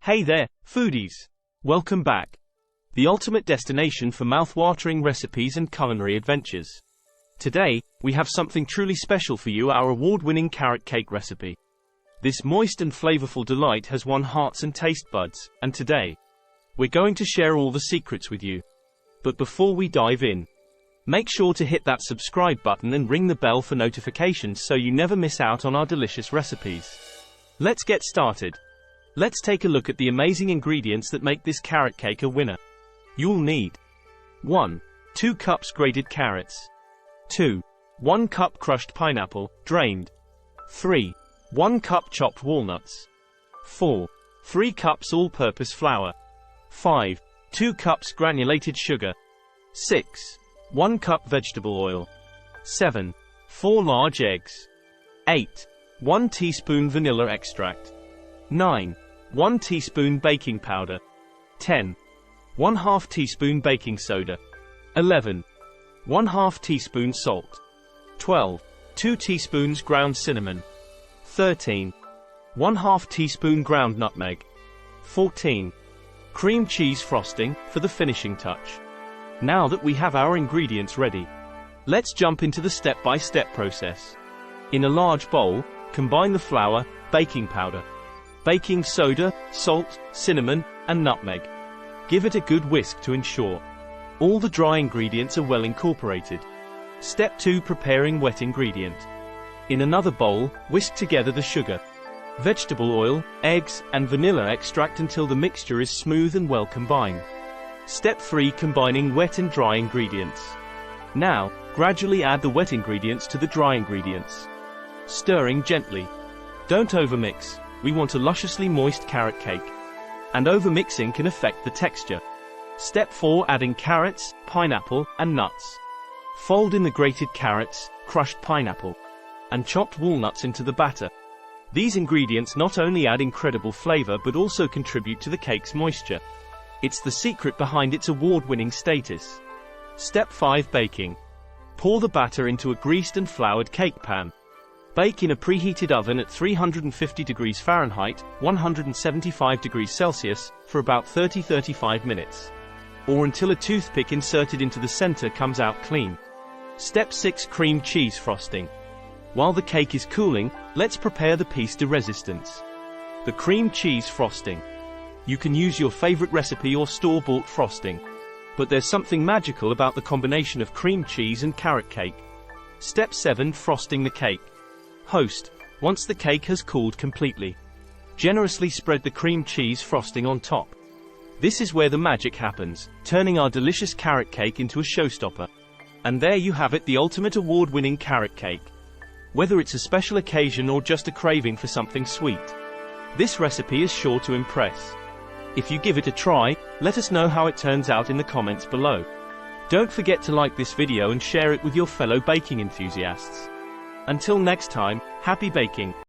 Hey there, foodies! Welcome back. The ultimate destination for mouth-watering recipes and culinary adventures. Today, we have something truly special for you, our award-winning carrot cake recipe. This moist and flavorful delight has won hearts and taste buds, and today, we're going to share all the secrets with you. But before we dive in, make sure to hit that subscribe button and ring the bell for notifications so you never miss out on our delicious recipes. Let's get started. Let's take a look at the amazing ingredients that make this carrot cake a winner. You'll need 1. 2 cups grated carrots. 2. 1 cup crushed pineapple, drained. 3. 1 cup chopped walnuts. 4. 3 cups all-purpose flour. 5. 2 cups granulated sugar. 6. 1 cup vegetable oil. 7. 4 large eggs. 8. 1 teaspoon vanilla extract. 9. 1 teaspoon baking powder. 10. 1/2 teaspoon baking soda. 11. 1/2 teaspoon salt. 12. 2 teaspoons ground cinnamon. 13. 1/2 teaspoon ground nutmeg. 14. Cream cheese frosting, for the finishing touch. Now that we have our ingredients ready, let's jump into the step-by-step process. In a large bowl, combine the flour, baking powder, baking soda, salt, cinnamon, and nutmeg. Give it a good whisk to ensure all the dry ingredients are well incorporated. Step 2. Preparing wet ingredient. In another bowl, whisk together the sugar, vegetable oil, eggs, and vanilla extract until the mixture is smooth and well combined. Step 3. Combining wet and dry ingredients. Now, gradually add the wet ingredients to the dry ingredients, stirring gently. Don't overmix. We want a lusciously moist carrot cake, and overmixing can affect the texture. Step 4. Adding carrots, pineapple, and nuts. Fold in the grated carrots, crushed pineapple, and chopped walnuts into the batter. These ingredients not only add incredible flavor but also contribute to the cake's moisture. It's the secret behind its award-winning status. Step 5. Baking. Pour the batter into a greased and floured cake pan. Bake in a preheated oven at 350 degrees Fahrenheit, 175 degrees Celsius, for about 30-35 minutes. Or until a toothpick inserted into the center comes out clean. Step 6. Cream cheese frosting. While the cake is cooling, let's prepare the pièce de résistance, the cream cheese frosting. You can use your favorite recipe or store-bought frosting, but there's something magical about the combination of cream cheese and carrot cake. Step 7. Frosting the cake. Host. Once the cake has cooled completely, generously spread the cream cheese frosting on top. This is where the magic happens, turning our delicious carrot cake into a showstopper. And there you have it, the ultimate award-winning carrot cake. Whether it's a special occasion or just a craving for something sweet, this recipe is sure to impress. If you give it a try, let us know how it turns out in the comments below. Don't forget to like this video and share it with your fellow baking enthusiasts. Until next time, happy baking!